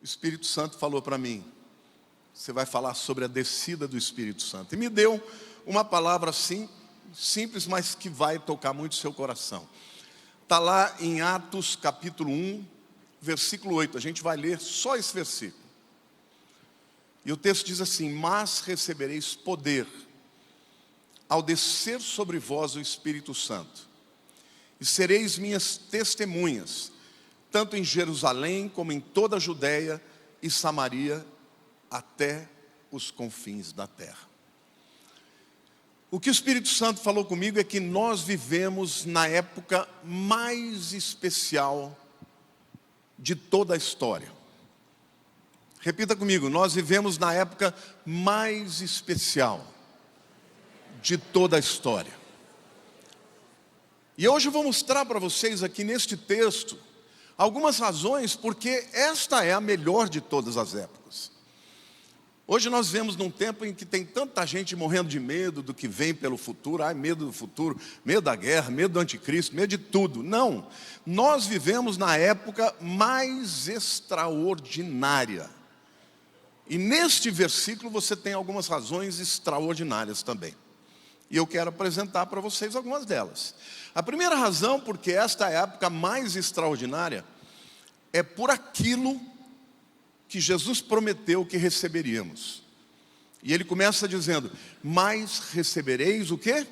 o Espírito Santo falou para mim: você vai falar sobre a descida do Espírito Santo. E me deu uma palavra assim, simples, mas que vai tocar muito o seu coração. Está lá em Atos capítulo 1, versículo 8. A gente vai ler só esse versículo. E o texto diz assim: mas recebereis poder ao descer sobre vós o Espírito Santo, e sereis minhas testemunhas, tanto em Jerusalém como em toda a Judéia e Samaria, até os confins da terra. O que o Espírito Santo falou comigo é que nós vivemos na época mais especial de toda a história. Repita comigo: nós vivemos na época mais especial de toda a história. E hoje eu vou mostrar para vocês aqui neste texto algumas razões porque esta é a melhor de todas as épocas. Hoje nós vivemos num tempo em que tem tanta gente morrendo de medo do que vem pelo futuro. Ai, medo do futuro, medo da guerra, medo do anticristo, medo de tudo. Não, nós vivemos na época mais extraordinária. E neste versículo você tem algumas razões extraordinárias também. E eu quero apresentar para vocês algumas delas. A primeira razão, porque esta é a época mais extraordinária, é por aquilo que Jesus prometeu que receberíamos. E ele começa dizendo: mas recebereis o quê?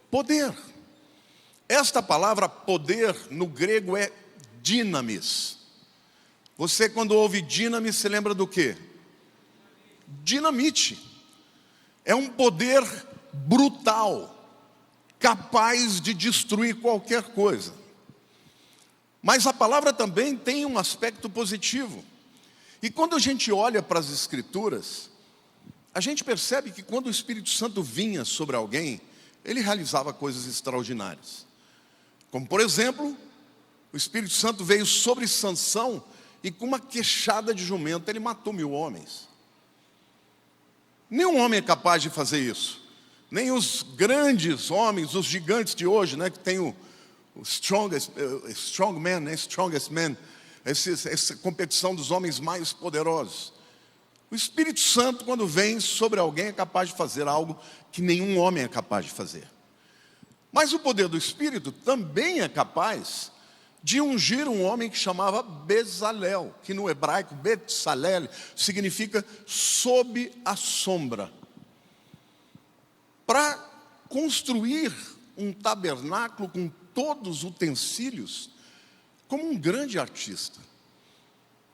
Poder. Esta palavra poder no grego é dinamis. Você, quando ouve dinamis, se lembra do quê? Dinamite. É um poder brutal, capaz de destruir qualquer coisa. Mas a palavra também tem um aspecto positivo. E quando a gente olha para as Escrituras, a gente percebe que quando o Espírito Santo vinha sobre alguém, ele realizava coisas extraordinárias. Como por exemplo, o Espírito Santo veio sobre Sansão e com uma queixada de jumento ele matou 1000 homens. Nenhum homem é capaz de fazer isso. Nem os grandes homens, os gigantes de hoje, né, que tem o strongest man, essa competição dos homens mais poderosos. O Espírito Santo, quando vem sobre alguém, é capaz de fazer algo que nenhum homem é capaz de fazer. Mas o poder do Espírito também é capaz de ungir um homem que chamava Bezalel, que no hebraico, Betsalel, significa sob a sombra. Para construir um tabernáculo com todos os utensílios, como um grande artista.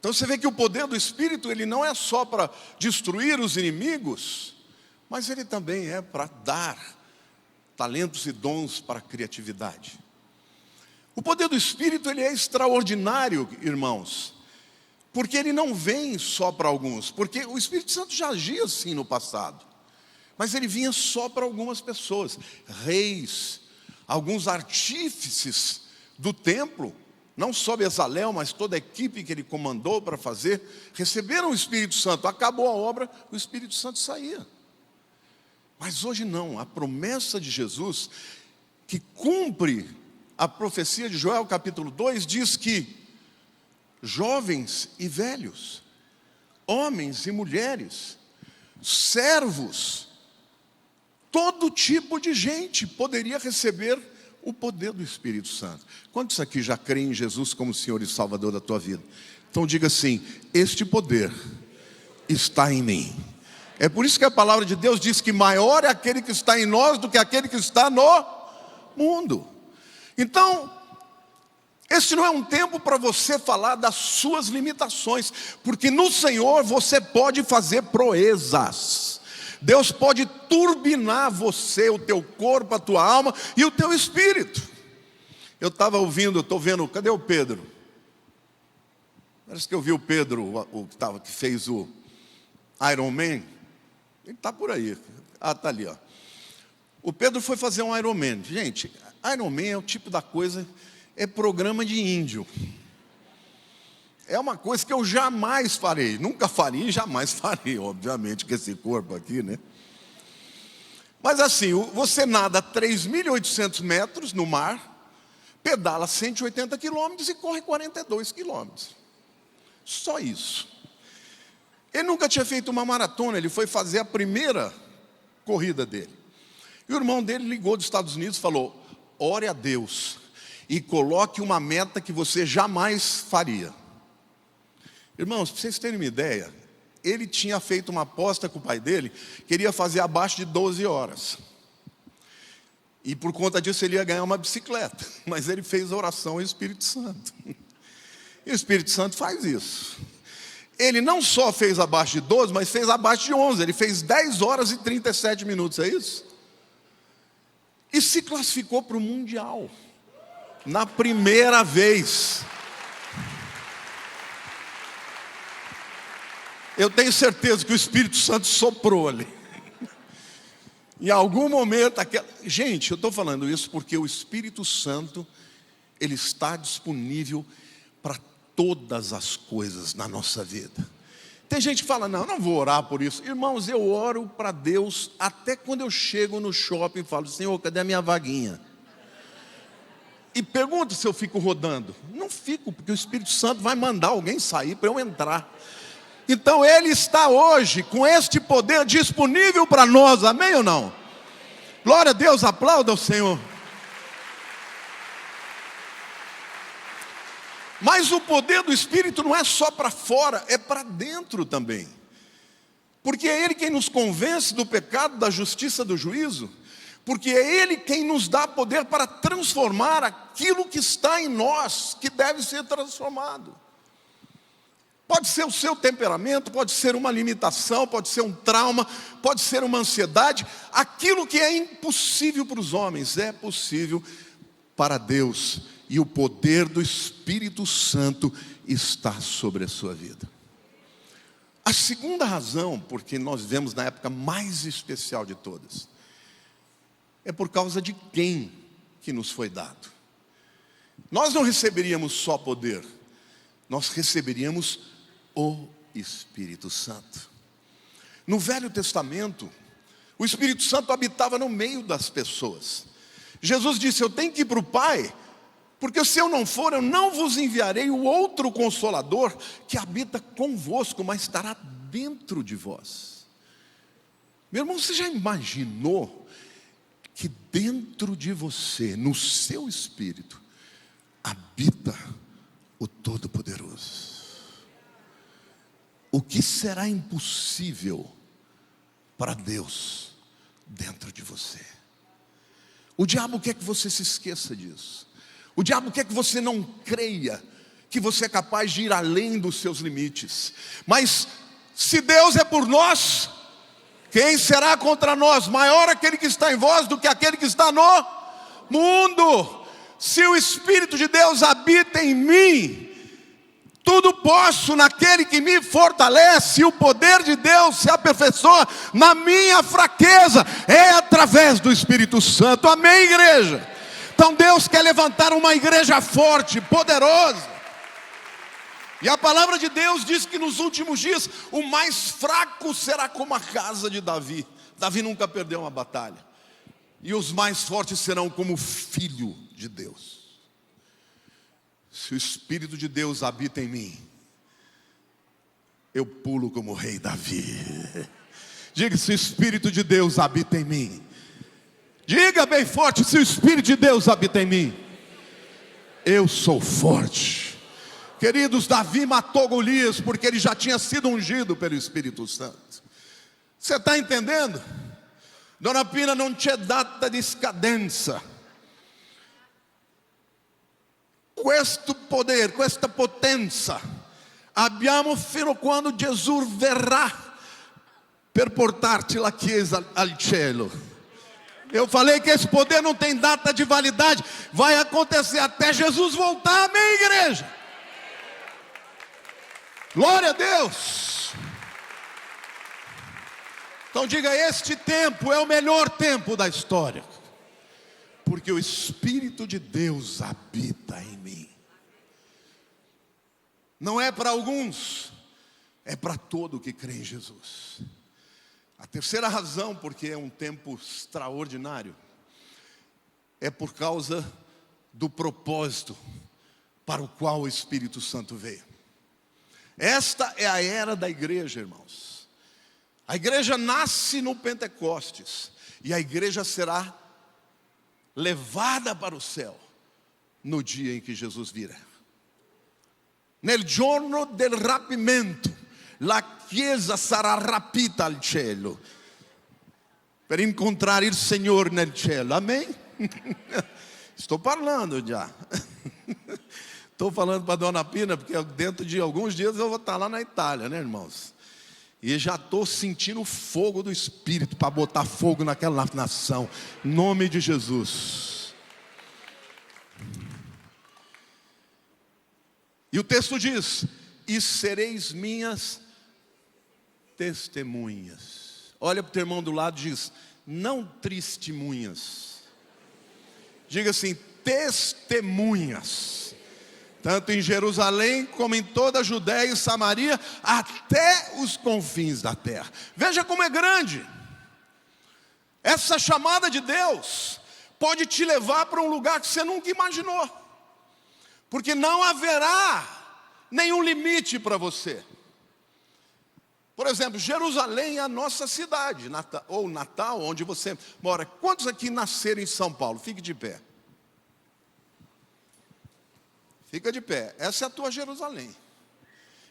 Então você vê que o poder do Espírito, ele não é só para destruir os inimigos, mas ele também é para dar talentos e dons para a criatividade. O poder do Espírito, ele é extraordinário, irmãos, porque ele não vem só para alguns, porque o Espírito Santo já agia assim no passado, mas ele vinha só para algumas pessoas, reis, alguns artífices do templo, não só Bezalel, mas toda a equipe que ele comandou para fazer, receberam o Espírito Santo. Acabou a obra, o Espírito Santo saía. Mas hoje não, a promessa de Jesus, que cumpre a profecia de Joel capítulo 2, diz que jovens e velhos, homens e mulheres, servos, todo tipo de gente poderia receber o poder do Espírito Santo. Quantos aqui já creem em Jesus como Senhor e Salvador da tua vida? Então diga assim: este poder está em mim. É por isso que a palavra de Deus diz que maior é aquele que está em nós do que aquele que está no mundo. Então, este não é um tempo para você falar das suas limitações, porque no Senhor você pode fazer proezas. Deus pode turbinar você, o teu corpo, a tua alma e o teu espírito. Eu estava ouvindo, eu estou vendo, cadê o Pedro? Parece que eu vi o Pedro, que fez o Iron Man. Ele está por aí. Ah, está ali, ó. O Pedro foi fazer um Iron Man. Gente, Iron Man é o tipo da coisa, é programa de índio. É uma coisa que eu jamais farei. Nunca faria e jamais farei, obviamente, com esse corpo aqui, né? Mas assim, você nada 3.800 metros no mar, pedala 180 quilômetros e corre 42 quilômetros. Só isso. Ele nunca tinha feito uma maratona, ele foi fazer a primeira corrida dele. E o irmão dele ligou dos Estados Unidos e falou: ore a Deus e coloque uma meta que você jamais faria. Irmãos, para vocês terem uma ideia, ele tinha feito uma aposta com o pai dele, queria fazer abaixo de 12 horas. E por conta disso ele ia ganhar uma bicicleta. Mas ele fez a oração ao Espírito Santo. E o Espírito Santo faz isso. Ele não só fez abaixo de 12, mas fez abaixo de 11. Ele fez 10 horas e 37 minutos, é isso? E se classificou para o Mundial. Na primeira vez. Eu tenho certeza que o Espírito Santo soprou ali. Em algum momento, gente, eu estou falando isso porque o Espírito Santo, ele está disponível para todas as coisas na nossa vida. Tem gente que fala: não vou orar por isso. Irmãos, eu oro para Deus até quando eu chego no shopping e falo: Senhor, cadê a minha vaguinha? E pergunta se eu fico rodando. Não fico, porque o Espírito Santo vai mandar alguém sair para eu entrar. Então Ele está hoje com este poder disponível para nós, amém ou não? Glória a Deus, aplauda o Senhor. Mas o poder do Espírito não é só para fora, é para dentro também. Porque é Ele quem nos convence do pecado, da justiça, do juízo. Porque é Ele quem nos dá poder para transformar aquilo que está em nós, que deve ser transformado. Pode ser o seu temperamento, pode ser uma limitação, pode ser um trauma, pode ser uma ansiedade. Aquilo que é impossível para os homens é possível para Deus. E o poder do Espírito Santo está sobre a sua vida. A segunda razão, porque nós vivemos na época mais especial de todas, é por causa de quem que nos foi dado. Nós não receberíamos só poder, nós receberíamos o Espírito Santo. No Velho Testamento, o Espírito Santo habitava no meio das pessoas. Jesus disse: eu tenho que ir para o Pai, porque se eu não for, eu não vos enviarei o outro Consolador, que habita convosco, mas estará dentro de vós. Meu irmão, você já imaginou que dentro de você, no seu espírito, habita o Todo-Poderoso? O que será impossível para Deus dentro de você? O diabo quer que você se esqueça disso. O diabo quer que você não creia que você é capaz de ir além dos seus limites. Mas se Deus é por nós, quem será contra nós? Maior aquele que está em vós do que aquele que está no mundo. Se o Espírito de Deus habita em mim, tudo posso naquele que me fortalece. E o poder de Deus se aperfeiçoa na minha fraqueza. É através do Espírito Santo. Amém, igreja? Então Deus quer levantar uma igreja forte, poderosa. E a palavra de Deus diz que nos últimos dias o mais fraco será como a casa de Davi. Davi nunca perdeu uma batalha. E os mais fortes serão como o filho de Deus. Se o Espírito de Deus habita em mim, eu pulo como o rei Davi. Diga: se o Espírito de Deus habita em mim. Diga bem forte: se o Espírito de Deus habita em mim, eu sou forte. Queridos, Davi matou Golias porque ele já tinha sido ungido pelo Espírito Santo. Você está entendendo? Dona Pina, non c'è data di scadenza. Questo poder, questa potenza abbiamo fino a quando Jesus verrà per portarti la chiesa al cielo. Eu falei que esse poder não tem data de validade. Vai acontecer até Jesus voltar, amém, igreja? Glória a Deus. Então diga: este tempo é o melhor tempo da história, porque o Espírito de Deus habita em mim. Não é para alguns, é para todo que crê em Jesus. A terceira razão, porque é um tempo extraordinário, é por causa do propósito para o qual o Espírito Santo veio. Esta é a era da igreja, irmãos. A igreja nasce no Pentecostes, e a igreja será levada para o céu no dia em que Jesus virá. Nel giorno del rapimento, la chiesa sarà rapita al cielo per incontrare il Signore nel cielo. Amém? Estou falando já. Estou falando para a dona Pina, porque dentro de alguns dias eu vou estar lá na Itália, né, irmãos? E já estou sentindo o fogo do Espírito para botar fogo naquela nação. Em nome de Jesus. E o texto diz: e sereis minhas testemunhas. Olha para o teu irmão do lado e diz: não testemunhas. Diga assim: testemunhas. Tanto em Jerusalém como em toda a Judéia e Samaria, até os confins da terra. Veja como é grande. Essa chamada de Deus pode te levar para um lugar que você nunca imaginou, porque não haverá nenhum limite para você. Por exemplo, Jerusalém é a nossa cidade, ou Natal, onde você mora. Quantos aqui nasceram em São Paulo? Fique de pé. Fica de pé, essa é a tua Jerusalém.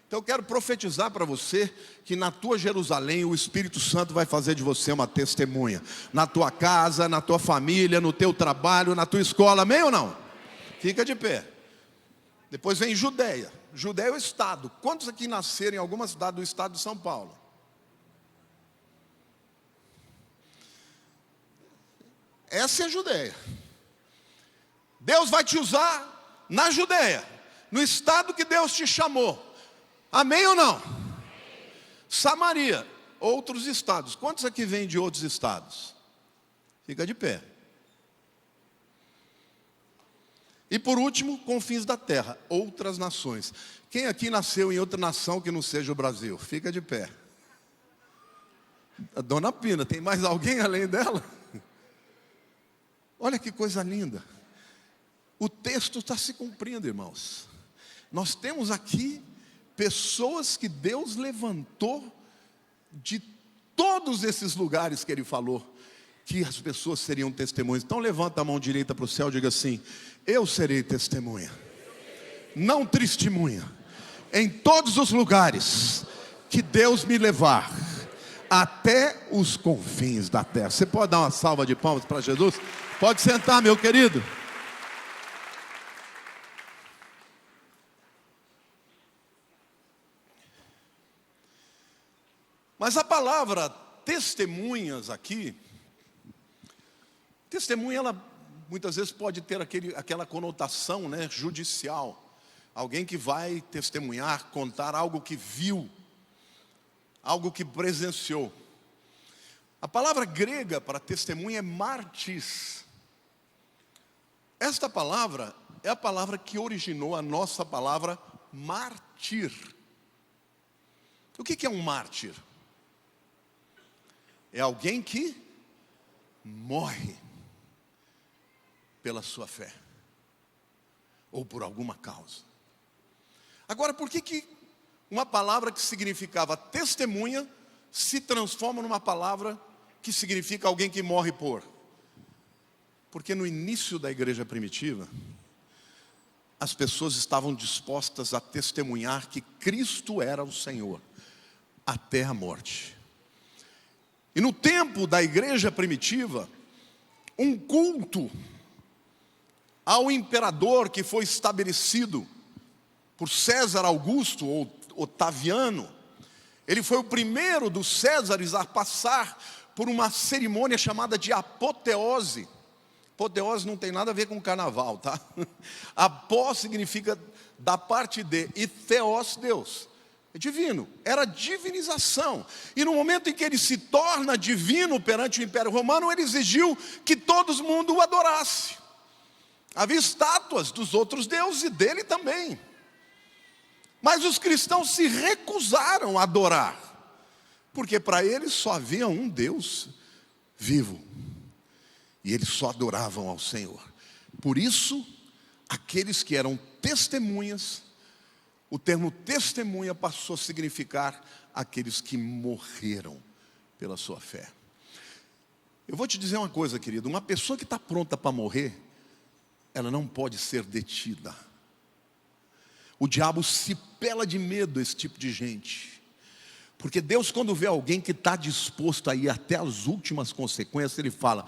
Então eu quero profetizar para você que na tua Jerusalém o Espírito Santo vai fazer de você uma testemunha. Na tua casa, na tua família, no teu trabalho, na tua escola, amém ou não? Fica de pé. Depois vem Judéia. Judéia é o estado. Quantos aqui nasceram em alguma cidade do estado de São Paulo? Essa é a Judéia. Deus vai te usar na Judéia, no estado que Deus te chamou. Amém ou não? Samaria, outros estados. Quantos aqui vêm de outros estados? Fica de pé. E por último, confins da terra, outras nações. Quem aqui nasceu em outra nação que não seja o Brasil? Fica de pé. A dona Pina, tem mais alguém além dela? Olha que coisa linda. O texto está se cumprindo, irmãos. Nós temos aqui pessoas que Deus levantou de todos esses lugares que Ele falou, que as pessoas seriam testemunhas. Então levanta a mão direita para o céu e diga assim: eu serei testemunha, não testemunha, em todos os lugares que Deus me levar, até os confins da terra. Você pode dar uma salva de palmas para Jesus? Pode sentar, meu querido. Mas a palavra testemunhas aqui, testemunha, ela muitas vezes pode ter aquela conotação, né, judicial. Alguém que vai testemunhar, contar algo que viu, algo que presenciou. A palavra grega para testemunha é martis. Esta palavra é a palavra que originou a nossa palavra mártir. O que é um mártir? É alguém que morre pela sua fé, ou por alguma causa. Agora, por que uma palavra que significava testemunha se transforma numa palavra que significa alguém que morre por? Porque no início da igreja primitiva, as pessoas estavam dispostas a testemunhar que Cristo era o Senhor, até a morte. E no tempo da igreja primitiva, um culto ao imperador que foi estabelecido por César Augusto ou Otaviano, ele foi o primeiro dos Césares a passar por uma cerimônia chamada de apoteose. Apoteose não tem nada a ver com carnaval, tá? Apó significa da parte de, e theos, Deus. É divino, era divinização. E no momento em que ele se torna divino perante o Império Romano, ele exigiu que todo mundo o adorasse. Havia estátuas dos outros deuses e dele também. Mas os cristãos se recusaram a adorar, porque para eles só havia um Deus vivo. E eles só adoravam ao Senhor. Por isso, aqueles que eram testemunhas, o termo testemunha passou a significar aqueles que morreram pela sua fé. Eu vou te dizer uma coisa, querido, uma pessoa que está pronta para morrer, ela não pode ser detida. O diabo se pela de medo esse tipo de gente. Porque Deus, quando vê alguém que está disposto a ir até as últimas consequências, Ele fala: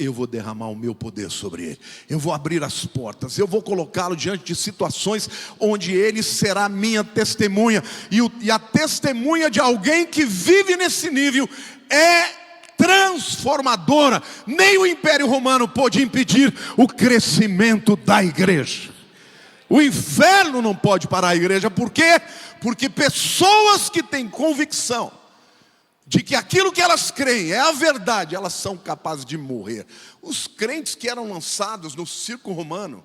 eu vou derramar o meu poder sobre ele, eu vou abrir as portas, eu vou colocá-lo diante de situações onde ele será minha testemunha. E a testemunha de alguém que vive nesse nível é transformadora. Nem o Império Romano pôde impedir o crescimento da igreja. O inferno não pode parar a igreja. Por quê? Porque pessoas que têm convicção de que aquilo que elas creem é a verdade, elas são capazes de morrer. Os crentes que eram lançados no circo romano,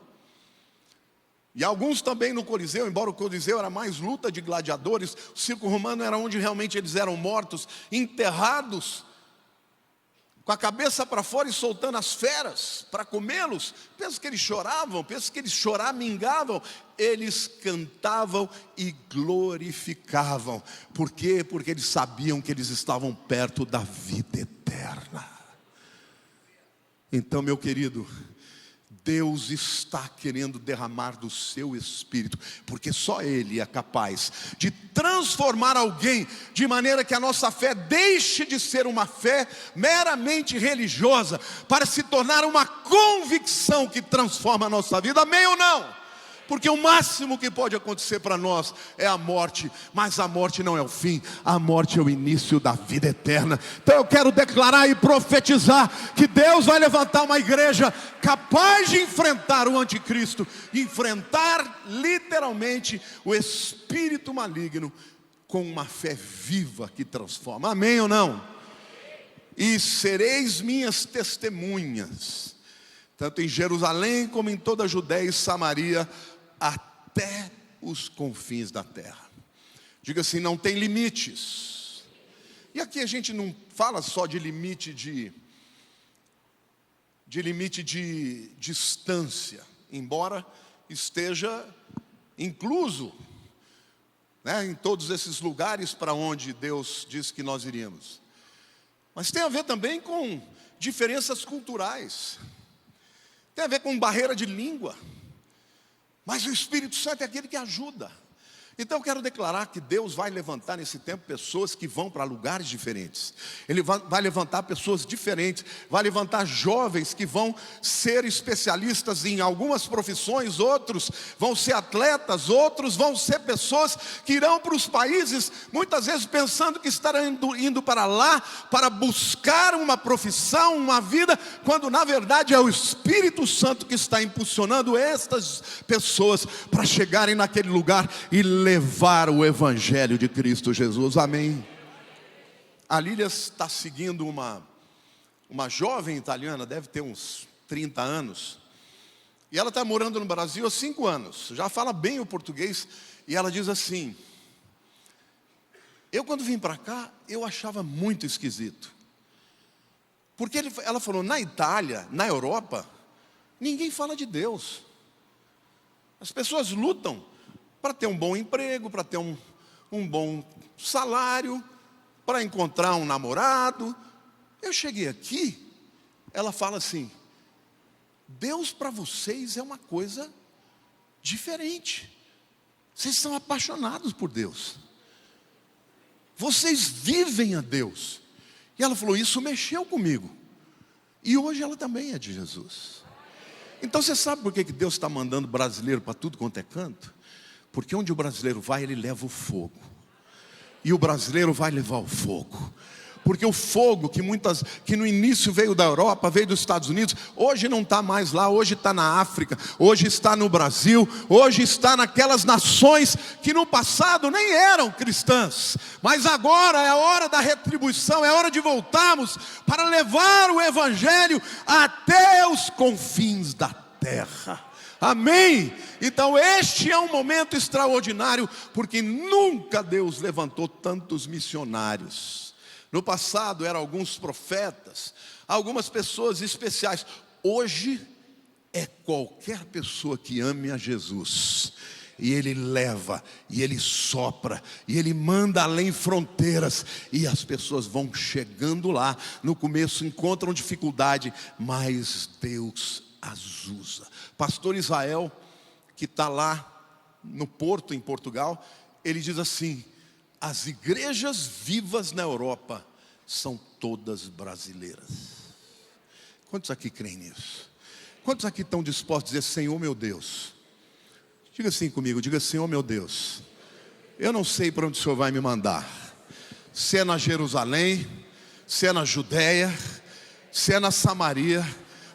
e alguns também no Coliseu, embora o Coliseu era mais luta de gladiadores, o circo romano era onde realmente eles eram mortos, enterrados, com a cabeça para fora e soltando as feras para comê-los. Pensa que eles choravam, pensa que eles choramingavam. Eles cantavam e glorificavam. Por quê? Porque eles sabiam que eles estavam perto da vida eterna. Então, meu querido, Deus está querendo derramar do seu Espírito, porque só Ele é capaz de transformar alguém, de maneira que a nossa fé deixe de ser uma fé meramente religiosa, para se tornar uma convicção que transforma a nossa vida. Amém ou não? Porque o máximo que pode acontecer para nós é a morte, mas a morte não é o fim, a morte é o início da vida eterna. Então eu quero declarar e profetizar que Deus vai levantar uma igreja capaz de enfrentar o anticristo, enfrentar literalmente o espírito maligno com uma fé viva que transforma. Amém ou não? E sereis minhas testemunhas, tanto em Jerusalém como em toda a Judéia e Samaria, até os confins da terra. Diga assim: não tem limites. E aqui a gente não fala só de limite de distância, embora esteja incluso, né, em todos esses lugares para onde Deus disse que nós iríamos. Mas tem a ver também com diferenças culturais, tem a ver com barreira de língua. Mas o Espírito Santo é aquele que ajuda. Então eu quero declarar que Deus vai levantar nesse tempo pessoas que vão para lugares diferentes. Ele vai levantar pessoas diferentes, vai levantar jovens que vão ser especialistas em algumas profissões, outros vão ser atletas, outros vão ser pessoas que irão para os países, muitas vezes pensando que estarão indo para lá para buscar uma profissão, uma vida, quando na verdade é o Espírito Santo que está impulsionando estas pessoas para chegarem naquele lugar e levar o Evangelho de Cristo Jesus. Amém. A Lília está seguindo uma jovem italiana, deve ter uns 30 anos, e ela está morando no Brasil há 5 anos, já fala bem o português, e ela diz assim: eu quando vim para cá, eu achava muito esquisito, porque ela falou, na Itália, na Europa, ninguém fala de Deus, as pessoas lutam para ter um bom emprego, para ter um bom salário, para encontrar um namorado. Eu cheguei aqui, ela fala assim: Deus para vocês é uma coisa diferente. Vocês são apaixonados por Deus. Vocês vivem a Deus. E ela falou, isso mexeu comigo. E hoje ela também é de Jesus. Então você sabe por que Deus está mandando brasileiro para tudo quanto é canto? Porque onde o brasileiro vai, ele leva o fogo. E o brasileiro vai levar o fogo. Porque o fogo que no início veio da Europa, veio dos Estados Unidos, hoje não está mais lá, hoje está na África, hoje está no Brasil, hoje está naquelas nações que no passado nem eram cristãs. Mas agora é a hora da retribuição, é hora de voltarmos para levar o Evangelho até os confins da terra. Amém? Então este é um momento extraordinário, porque nunca Deus levantou tantos missionários. No passado eram alguns profetas, algumas pessoas especiais. Hoje é qualquer pessoa que ame a Jesus e Ele leva, e Ele sopra, e Ele manda além fronteiras, e as pessoas vão chegando lá. No começo encontram dificuldade, mas Deus as usa. Pastor Israel, que está lá no Porto, em Portugal, ele diz assim: as igrejas vivas na Europa são todas brasileiras. Quantos aqui creem nisso? Quantos aqui estão dispostos a dizer: Senhor meu Deus? Diga assim comigo, diga: Senhor meu Deus, eu não sei para onde o Senhor vai me mandar. Se é na Jerusalém, se é na Judéia, se é na Samaria,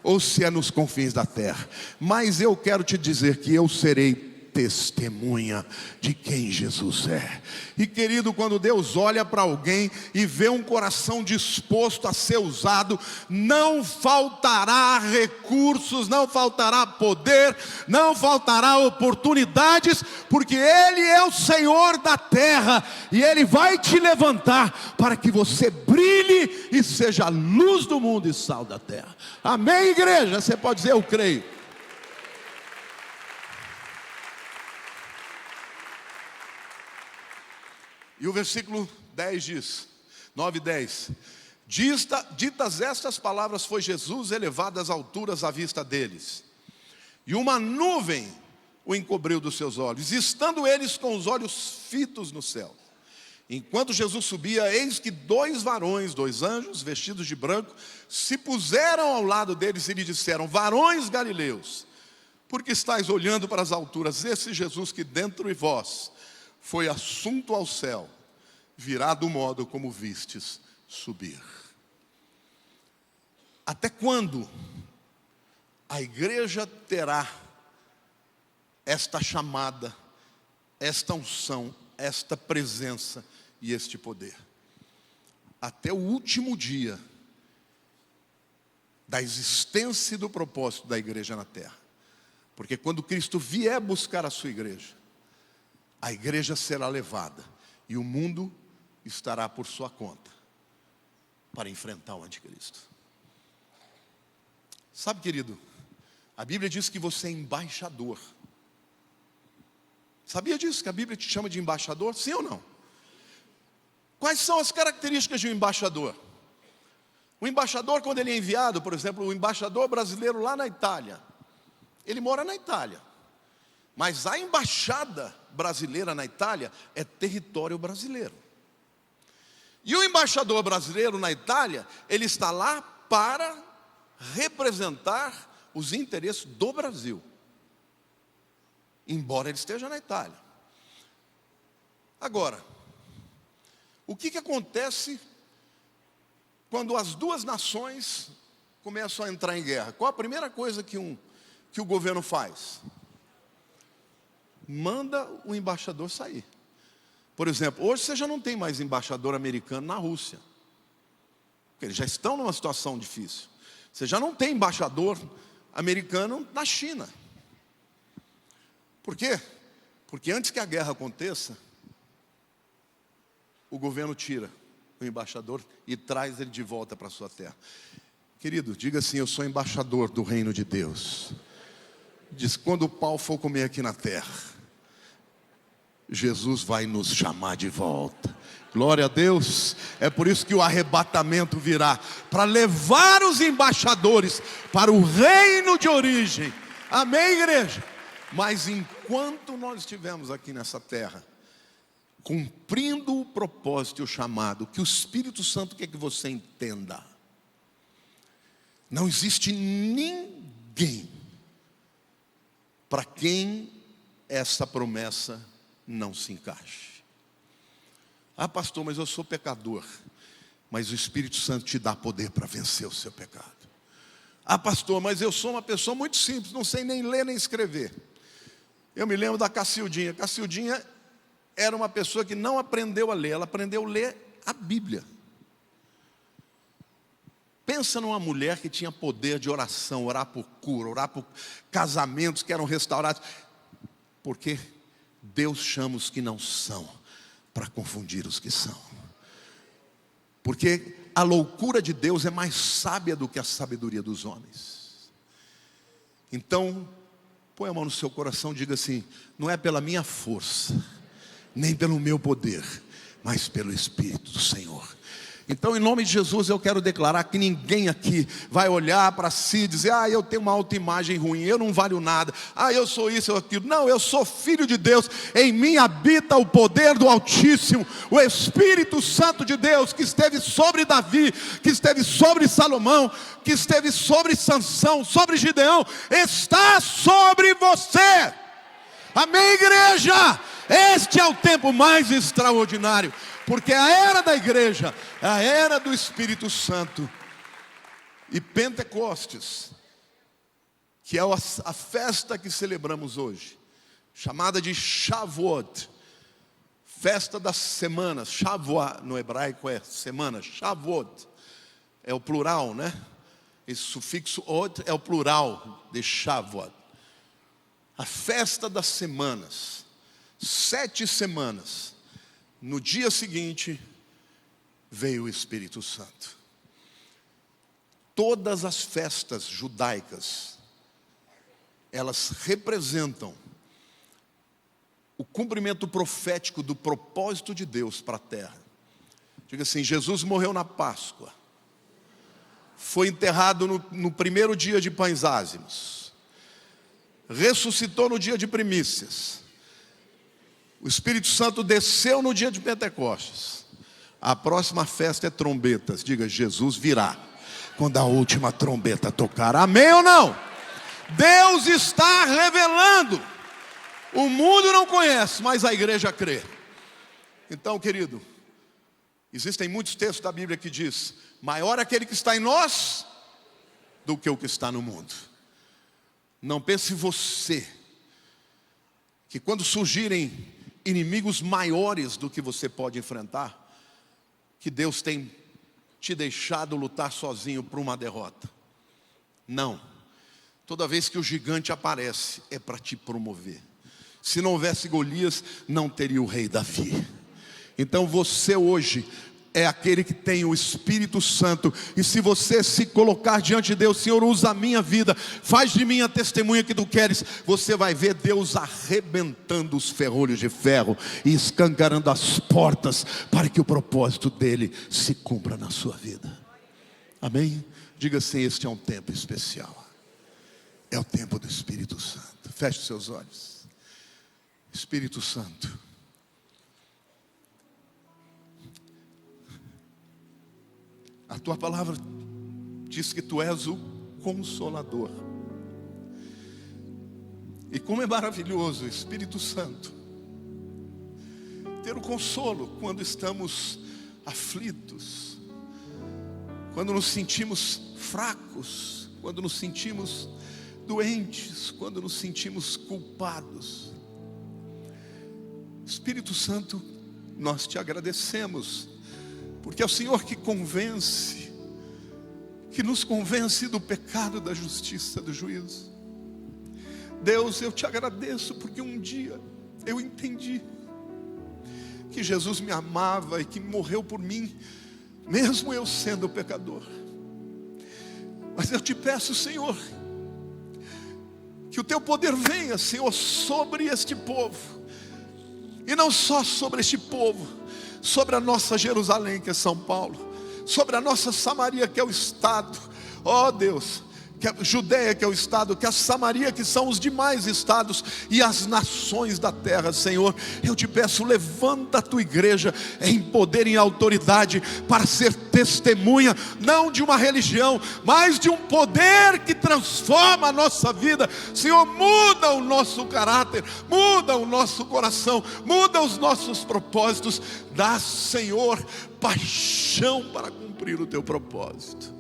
ou se é nos confins da terra, mas eu quero te dizer que eu serei testemunha de quem Jesus é. E querido, quando Deus olha para alguém e vê um coração disposto a ser usado, não faltará recursos, não faltará poder, não faltará oportunidades, porque Ele é o Senhor da terra, e Ele vai te levantar para que você brilhe e seja a luz do mundo e sal da terra. Amém, igreja? Você pode dizer: eu creio. E o versículo 10 diz, 9 e 10: ditas estas palavras, foi Jesus elevado às alturas à vista deles, e uma nuvem o encobriu dos seus olhos, e estando eles com os olhos fitos no céu. Enquanto Jesus subia, eis que dois varões, dois anjos, vestidos de branco, se puseram ao lado deles e lhe disseram: varões galileus, por que estáis olhando para as alturas? Esse Jesus que dentre vós foi assunto ao céu, virá do modo como vistes subir. Até quando a igreja terá esta chamada, esta unção, esta presença e este poder? Até o último dia da existência e do propósito da igreja na terra. Porque quando Cristo vier buscar a sua igreja, a igreja será levada e o mundo estará por sua conta para enfrentar o anticristo. Sabe, querido, a Bíblia diz que você é embaixador. Sabia disso, que a Bíblia te chama de embaixador? Sim ou não? Quais são as características de um embaixador? O embaixador, quando ele é enviado, por exemplo, o embaixador brasileiro lá na Itália, ele mora na Itália, mas a embaixada brasileira na Itália é território brasileiro. E o embaixador brasileiro na Itália, ele está lá para representar os interesses do Brasil, embora ele esteja na Itália. Agora, o que acontece quando as duas nações começam a entrar em guerra? Qual a primeira coisa que o governo faz? Manda o embaixador sair. Por exemplo, hoje você já não tem mais embaixador americano na Rússia, porque eles já estão numa situação difícil. Você já não tem embaixador americano na China. Por quê? Porque antes que a guerra aconteça, o governo tira o embaixador e traz ele de volta para a sua terra. Querido, diga assim: eu sou embaixador do reino de Deus. Diz: quando o pau for comer aqui na terra, Jesus vai nos chamar de volta. Glória a Deus. É por isso que o arrebatamento virá, para levar os embaixadores para o reino de origem. Amém, igreja? Mas enquanto nós estivermos aqui nessa terra, cumprindo o propósito e o chamado, que o Espírito Santo quer que você entenda, não existe ninguém para quem essa promessa não se encaixe. Ah, pastor, mas eu sou pecador. Mas o Espírito Santo te dá poder para vencer o seu pecado. Ah, pastor, mas eu sou uma pessoa muito simples, não sei nem ler nem escrever. Eu me lembro da Cacildinha. Cacildinha era uma pessoa que não aprendeu a ler, ela aprendeu a ler a Bíblia. Pensa numa mulher que tinha poder de oração, orar por cura, orar por casamentos que eram restaurados. Porque Deus chama os que não são para confundir os que são. Porque a loucura de Deus é mais sábia do que a sabedoria dos homens. Então, Põe a mão no seu coração e diga assim: não é pela minha força, nem pelo meu poder, mas pelo Espírito do Senhor. Então, em nome de Jesus, eu quero declarar que ninguém aqui vai olhar para si e dizer: ah, eu tenho uma autoimagem ruim, eu não valho nada, ah, eu sou isso ou aquilo. Não, eu sou filho de Deus, em mim habita o poder do Altíssimo, o Espírito Santo de Deus, que esteve sobre Davi, que esteve sobre Salomão, que esteve sobre Sansão, sobre Gideão, está sobre você. Amém, igreja? Este é o tempo mais extraordinário, porque a era da igreja é a era do Espírito Santo. E Pentecostes, que é a festa que celebramos hoje, chamada de Shavuot, festa das semanas. Shavuot no hebraico é semana, Shavuot é o plural, né? Esse sufixo ot é o plural de Shavuot. A festa das semanas, 7 semanas. No dia seguinte, veio o Espírito Santo. Todas as festas judaicas, elas representam o cumprimento profético do propósito de Deus para a terra. Diga assim: Jesus morreu na Páscoa, foi enterrado no primeiro dia de Pães Ázimos, ressuscitou no dia de Primícias, o Espírito Santo desceu no dia de Pentecostes. A próxima festa é trombetas. Diga: Jesus virá quando a última trombeta tocar. Amém ou não? Deus está revelando. O mundo não conhece, mas a igreja crê. Então, querido, existem muitos textos da Bíblia que diz: maior é aquele que está em nós do que o que está no mundo. Não pense você que quando surgirem inimigos maiores do que você pode enfrentar, que Deus tem te deixado lutar sozinho por uma derrota. Não. Toda vez que o gigante aparece, é para te promover. Se não houvesse Golias, não teria o rei Davi. Então você hoje é aquele que tem o Espírito Santo. E se você se colocar diante de Deus: Senhor, usa a minha vida, faz de mim a testemunha que tu queres, você vai ver Deus arrebentando os ferrolhos de ferro e escancarando as portas para que o propósito dele se cumpra na sua vida. Amém? Diga assim: este é um tempo especial. É o tempo do Espírito Santo. Feche seus olhos. Espírito Santo, a tua palavra diz que tu és o Consolador. E como é maravilhoso, Espírito Santo, ter o consolo quando estamos aflitos, quando nos sentimos fracos, quando nos sentimos doentes, quando nos sentimos culpados. Espírito Santo, nós te agradecemos, porque é o Senhor que convence, que nos convence do pecado, da justiça, do juízo. Deus, eu te agradeço porque um dia eu entendi que Jesus me amava e que morreu por mim, mesmo eu sendo pecador. Mas eu te peço, Senhor, que o teu poder venha, Senhor, sobre este povo. E não só sobre este povo, sobre a nossa Jerusalém, que é São Paulo, sobre a nossa Samaria, que é o estado, ó Deus, que a Judeia, que é o estado, que a Samaria, que são os demais estados, e as nações da terra. Senhor, eu te peço, levanta a tua igreja em poder e em autoridade, para ser testemunha, não de uma religião, mas de um poder que transforma a nossa vida. Senhor, muda o nosso caráter, muda o nosso coração, muda os nossos propósitos. Dá, Senhor, paixão para cumprir o teu propósito.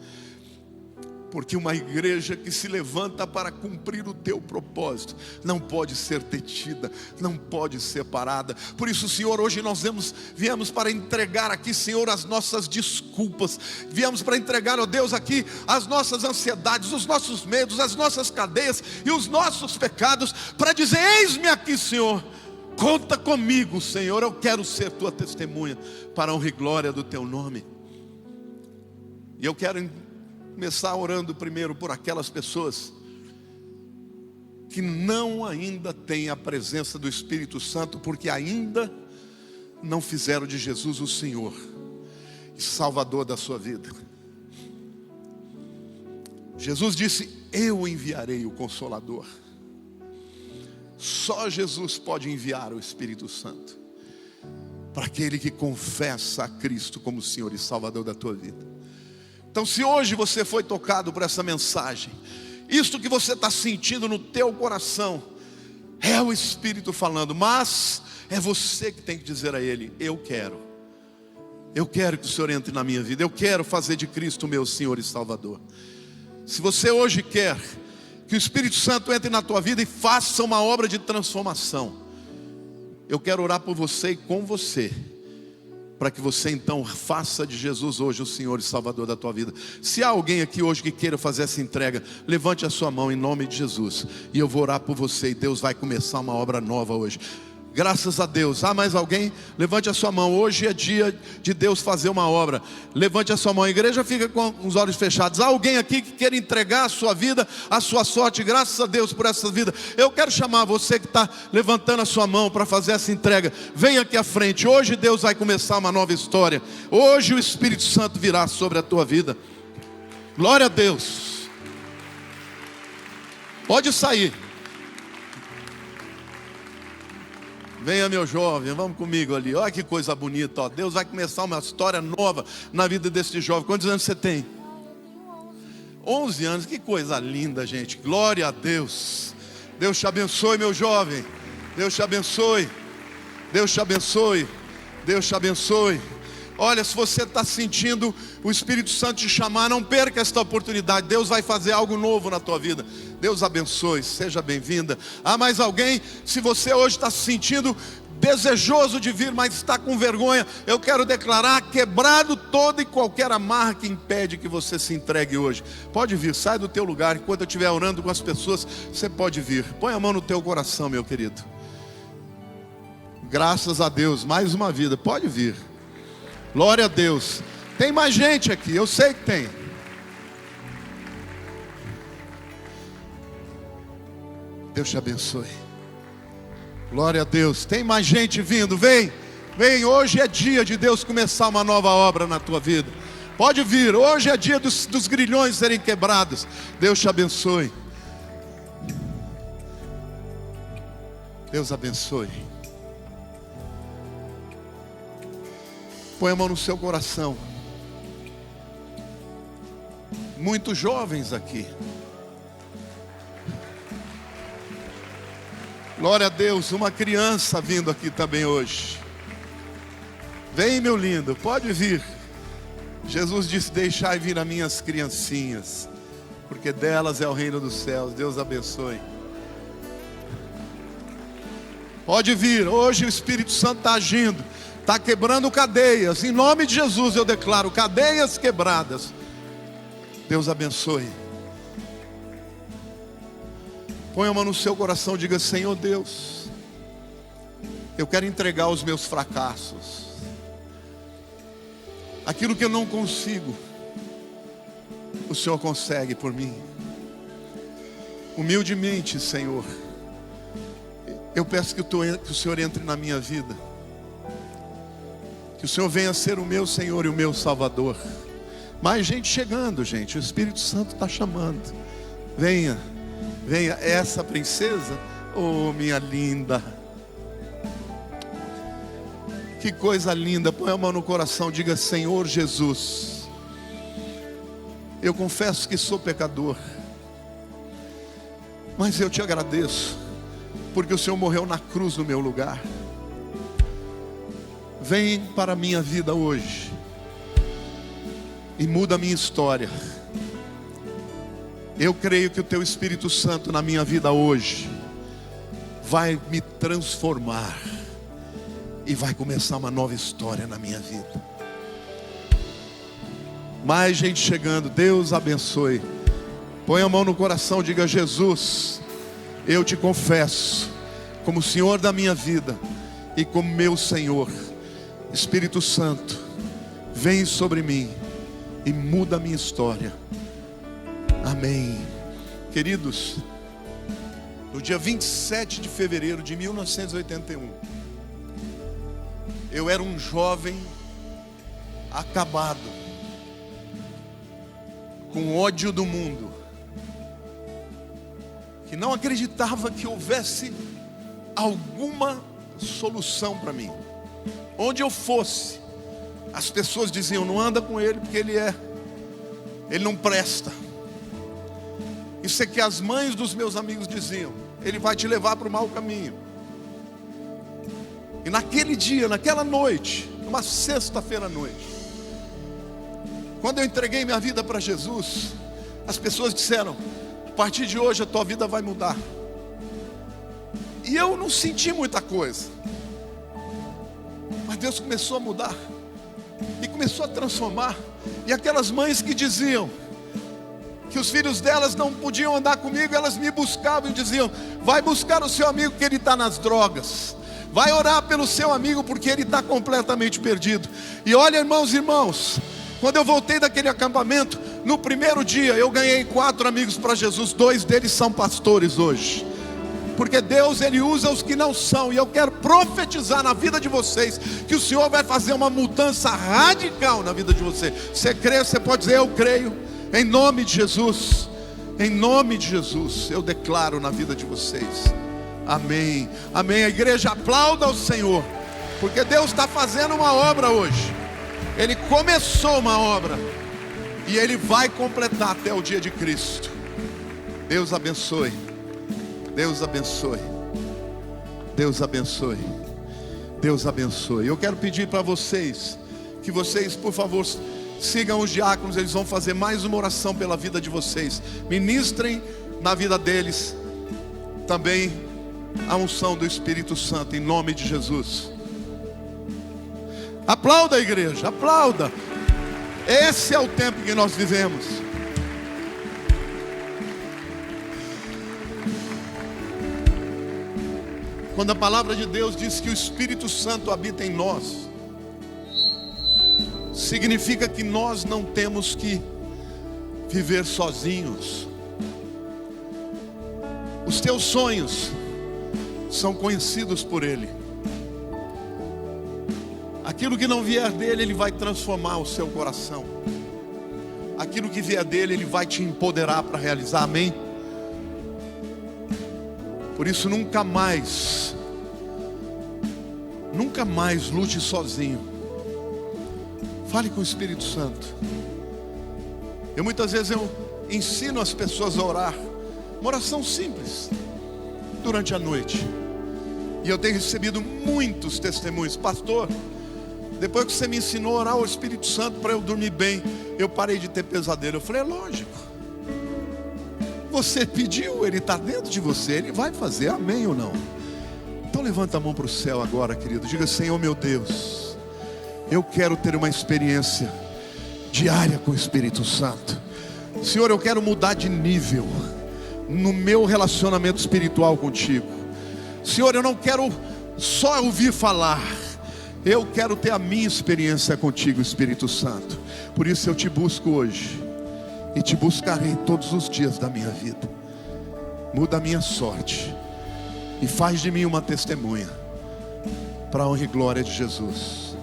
Porque uma igreja que se levanta para cumprir o teu propósito não pode ser detida, não pode ser parada. Por isso, Senhor, hoje nós viemos para entregar aqui, Senhor, as nossas desculpas. Viemos para entregar, ó Deus, aqui as nossas ansiedades, os nossos medos, as nossas cadeias e os nossos pecados, para dizer: eis-me aqui, Senhor, conta comigo, Senhor, eu quero ser tua testemunha para a honra e glória do teu nome. E eu quero começar orando primeiro por aquelas pessoas que não ainda têm a presença do Espírito Santo, porque ainda não fizeram de Jesus o Senhor e Salvador da sua vida. Jesus disse: eu enviarei o Consolador. Só Jesus pode enviar o Espírito Santo para aquele que confessa a Cristo como Senhor e Salvador da tua vida. Então, se hoje você foi tocado por essa mensagem, isto que você está sentindo no teu coração é o Espírito falando, mas é você que tem que dizer a Ele: eu quero que o Senhor entre na minha vida, eu quero fazer de Cristo meu Senhor e Salvador. Se você hoje quer que o Espírito Santo entre na tua vida e faça uma obra de transformação, eu quero orar por você e com você, para que você então faça de Jesus hoje o Senhor e Salvador da tua vida. Se há alguém aqui hoje que queira fazer essa entrega, levante a sua mão em nome de Jesus, e eu vou orar por você, e Deus vai começar uma obra nova hoje. Graças a Deus. Há mais alguém? Levante a sua mão. Hoje é dia de Deus fazer uma obra. Levante a sua mão. A igreja fica com os olhos fechados. Há alguém aqui que quer entregar a sua vida, a sua sorte? Graças a Deus por essa vida. Eu quero chamar você que está levantando a sua mão para fazer essa entrega. Venha aqui à frente. Hoje Deus vai começar uma nova história. Hoje o Espírito Santo virá sobre a tua vida. Glória a Deus. Pode sair. Venha, meu jovem, vamos comigo ali. Olha que coisa bonita, ó. Deus vai começar uma história nova na vida desse jovem. Quantos anos você tem? 11 anos, que coisa linda, gente. Glória a Deus. Deus te abençoe, meu jovem. Deus te abençoe. Deus te abençoe. Deus te abençoe. Olha, se você está sentindo o Espírito Santo te chamar, não perca esta oportunidade. Deus vai fazer algo novo na tua vida. Deus abençoe, seja bem-vinda. Há mais alguém? Se você hoje está se sentindo desejoso de vir, mas está com vergonha, eu quero declarar quebrado toda e qualquer amarra que impede que você se entregue hoje. Pode vir, sai do teu lugar. Enquanto eu estiver orando com as pessoas, você pode vir. Põe a mão no teu coração, meu querido. Graças a Deus, mais uma vida. Pode vir. Glória a Deus. Tem mais gente aqui, eu sei que tem. Deus te abençoe. Glória a Deus. Tem mais gente vindo, vem. Vem, hoje é dia de Deus começar uma nova obra na tua vida. Pode vir, hoje é dia dos grilhões serem quebrados. Deus te abençoe. Deus abençoe. Põe a mão no seu coração. Muitos jovens aqui. Glória a Deus, uma criança vindo aqui também hoje. Vem, meu lindo, pode vir. Jesus disse: deixai vir as minhas criancinhas, porque delas é o reino dos céus. Deus abençoe. Pode vir, hoje o Espírito Santo está agindo. Está quebrando cadeias. Em nome de Jesus eu declaro cadeias quebradas. Deus abençoe. Põe a mão no seu coração, diga: Senhor Deus, eu quero entregar os meus fracassos, aquilo que eu não consigo, o Senhor consegue por mim. Humildemente, Senhor, eu peço que o Senhor entre na minha vida, que o Senhor venha ser o meu Senhor e o meu Salvador. Mais gente chegando, gente, o Espírito Santo está chamando. Venha, venha. Essa princesa, oh minha linda, que coisa linda. Põe a mão no coração, diga: Senhor Jesus, eu confesso que sou pecador, mas eu te agradeço, porque o Senhor morreu na cruz no meu lugar. Vem para a minha vida hoje e muda a minha história. Eu creio que o Teu Espírito Santo na minha vida hoje vai me transformar e vai começar uma nova história na minha vida. Mais gente chegando, Deus abençoe. Põe a mão no coração, diga: Jesus, eu te confesso como Senhor da minha vida e como meu Senhor. Espírito Santo, vem sobre mim e muda a minha história. Amém. Queridos, no dia 27 de fevereiro de 1981, eu era um jovem acabado, com ódio do mundo, que não acreditava que houvesse alguma solução para mim. Onde eu fosse, as pessoas diziam: não anda com ele porque ele não presta. Isso é que as mães dos meus amigos diziam: ele vai te levar para o mau caminho. E naquele dia, naquela noite, uma sexta-feira à noite, quando eu entreguei minha vida para Jesus, as pessoas disseram: a partir de hoje a tua vida vai mudar. E eu não senti muita coisa, mas Deus começou a mudar e começou a transformar. E aquelas mães que diziam que os filhos delas não podiam andar comigo, elas me buscavam e diziam: vai buscar o seu amigo que ele está nas drogas, vai orar pelo seu amigo porque ele está completamente perdido. E olha, irmãos, quando eu voltei daquele acampamento, no primeiro dia eu ganhei 4 amigos para Jesus. 2 deles são pastores hoje, porque Deus, Ele usa os que não são. E eu quero profetizar na vida de vocês que o Senhor vai fazer uma mudança radical na vida de você. Você crê? Você pode dizer: eu creio. Em nome de Jesus, em nome de Jesus, eu declaro na vida de vocês. Amém, amém. A igreja aplauda ao Senhor, porque Deus está fazendo uma obra hoje. Ele começou uma obra e Ele vai completar até o dia de Cristo. Deus abençoe. Deus abençoe. Deus abençoe. Deus abençoe. Eu quero pedir para vocês que vocês, por favor, sigam os diáconos. Eles vão fazer mais uma oração pela vida de vocês. Ministrem na vida deles também a unção do Espírito Santo, em nome de Jesus. Aplauda a igreja, aplauda. Esse é o tempo que nós vivemos. Quando a palavra de Deus diz que o Espírito Santo habita em nós, significa que nós não temos que viver sozinhos. Os teus sonhos são conhecidos por Ele. Aquilo que não vier dele, Ele vai transformar o seu coração. Aquilo que vier dele, Ele vai te empoderar para realizar. Amém? Por isso nunca mais lute sozinho. Fale com o Espírito Santo. Muitas vezes eu ensino as pessoas a orar, uma oração simples, durante a noite. E eu tenho recebido muitos testemunhos: pastor, depois que você me ensinou a orar ao Espírito Santo para eu dormir bem, eu parei de ter pesadelo. Eu falei: é lógico, você pediu, Ele está dentro de você, Ele vai fazer. Amém ou não? Então levanta a mão para o céu agora, querido. Diga: Senhor meu Deus, eu quero ter uma experiência diária com o Espírito Santo. Senhor, eu quero mudar de nível no meu relacionamento espiritual contigo. Senhor, eu não quero só ouvir falar, eu quero ter a minha experiência contigo, Espírito Santo. Por isso eu te busco hoje e te buscarei todos os dias da minha vida. Muda a minha sorte e faz de mim uma testemunha para a honra e glória de Jesus.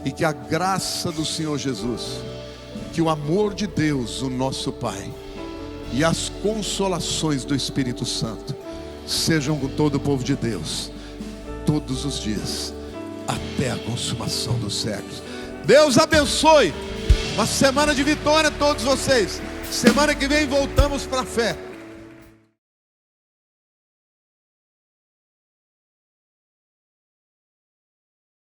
E que a graça do Senhor Jesus, que o amor de Deus, o nosso Pai, e as consolações do Espírito Santo sejam com todo o povo de Deus, todos os dias, até a consumação dos séculos. Deus abençoe. Uma semana de vitória a todos vocês. Semana que vem voltamos para a fé.